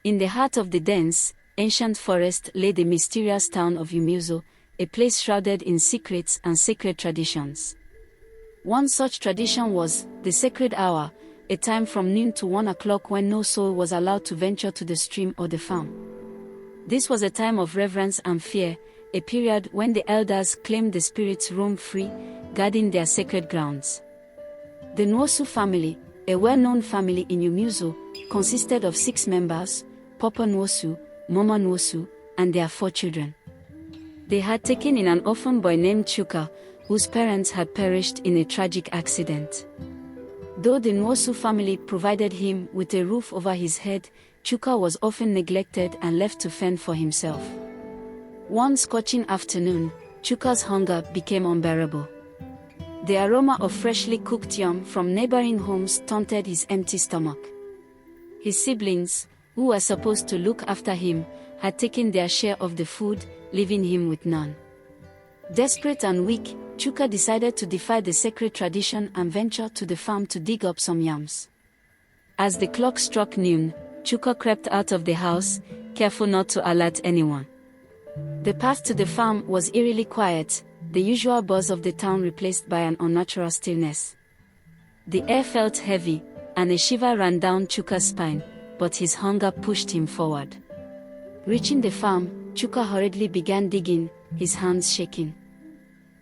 In the heart of the dense, ancient forest lay the mysterious town of Umuzo, a place shrouded in secrets and sacred traditions. One such tradition was the sacred hour, a time from noon to 1 o'clock when no soul was allowed to venture to the stream or the farm. This was a time of reverence and fear, a period when the elders claimed the spirits roam free, guarding their sacred grounds. The Nwosu family, a well-known family in Umuzo, consisted of 6 members: Papa Nwosu, Mama Nwosu, and their 4 children. They had taken in an orphan boy named Chuka, whose parents had perished in a tragic accident. Though the Nwosu family provided him with a roof over his head, Chuka was often neglected and left to fend for himself. One scorching afternoon, Chuka's hunger became unbearable. The aroma of freshly cooked yam from neighboring homes taunted his empty stomach. His siblings, who were supposed to look after him, had taken their share of the food, leaving him with none. Desperate and weak, Chuka decided to defy the sacred tradition and venture to the farm to dig up some yams. As the clock struck noon, Chuka crept out of the house, careful not to alert anyone. The path to the farm was eerily quiet, the usual buzz of the town replaced by an unnatural stillness. The air felt heavy, and a shiver ran down Chuka's spine, but his hunger pushed him forward. Reaching the farm, Chuka hurriedly began digging, his hands shaking.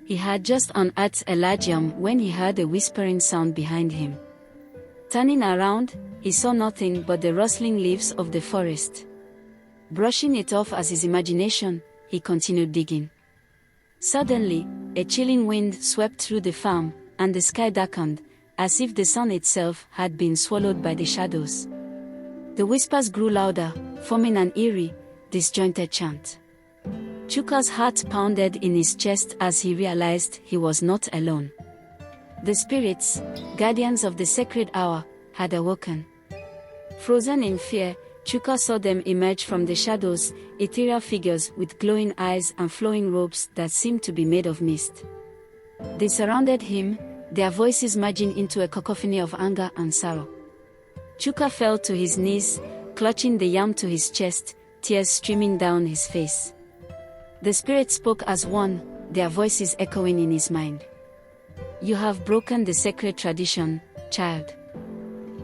He had just unearthed a large yam when he heard a whispering sound behind him. Turning around, he saw nothing but the rustling leaves of the forest. Brushing it off as his imagination, he continued digging. Suddenly, a chilling wind swept through the farm, and the sky darkened, as if the sun itself had been swallowed by the shadows. The whispers grew louder, forming an eerie, disjointed chant. Chuka's heart pounded in his chest as he realized he was not alone. The spirits, guardians of the sacred hour, had awoken. Frozen in fear, Chuka saw them emerge from the shadows, ethereal figures with glowing eyes and flowing robes that seemed to be made of mist. They surrounded him, their voices merging into a cacophony of anger and sorrow. Chuka fell to his knees, clutching the yam to his chest, tears streaming down his face. The spirits spoke as one, their voices echoing in his mind. "You have broken the sacred tradition, child.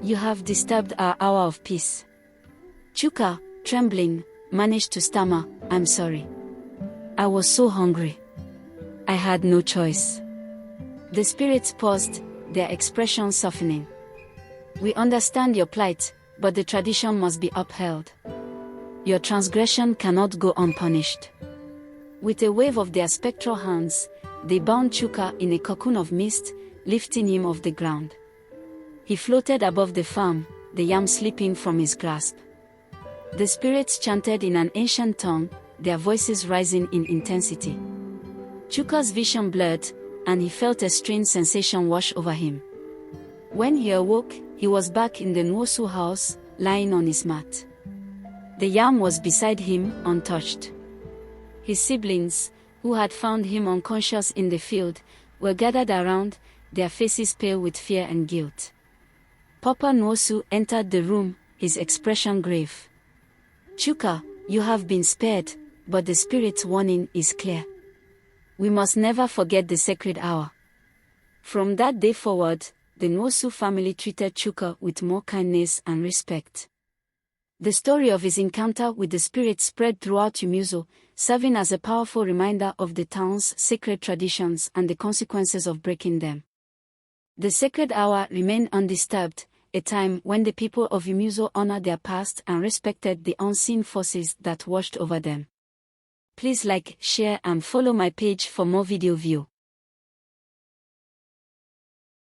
You have disturbed our hour of peace." Chuka, trembling, managed to stammer, "I'm sorry. I was so hungry. I had no choice." The spirits paused, their expression softening. "We understand your plight, but the tradition must be upheld. Your transgression cannot go unpunished." With a wave of their spectral hands, they bound Chuka in a cocoon of mist, lifting him off the ground. He floated above the farm, the yam slipping from his grasp. The spirits chanted in an ancient tongue, their voices rising in intensity. Chuka's vision blurred, and he felt a strange sensation wash over him. When he awoke, he was back in the Nwosu house, lying on his mat. The yam was beside him, untouched. His siblings, who had found him unconscious in the field, were gathered around, their faces pale with fear and guilt. Papa Nwosu entered the room, his expression grave. "Chuka, you have been spared, but the spirit's warning is clear. We must never forget the sacred hour." From that day forward, the Nwosu family treated Chuka with more kindness and respect. The story of his encounter with the spirit spread throughout Umuzo, serving as a powerful reminder of the town's sacred traditions and the consequences of breaking them. The sacred hour remained undisturbed, a time when the people of Umuzo honored their past and respected the unseen forces that watched over them. Please like, share and follow my page for more video view.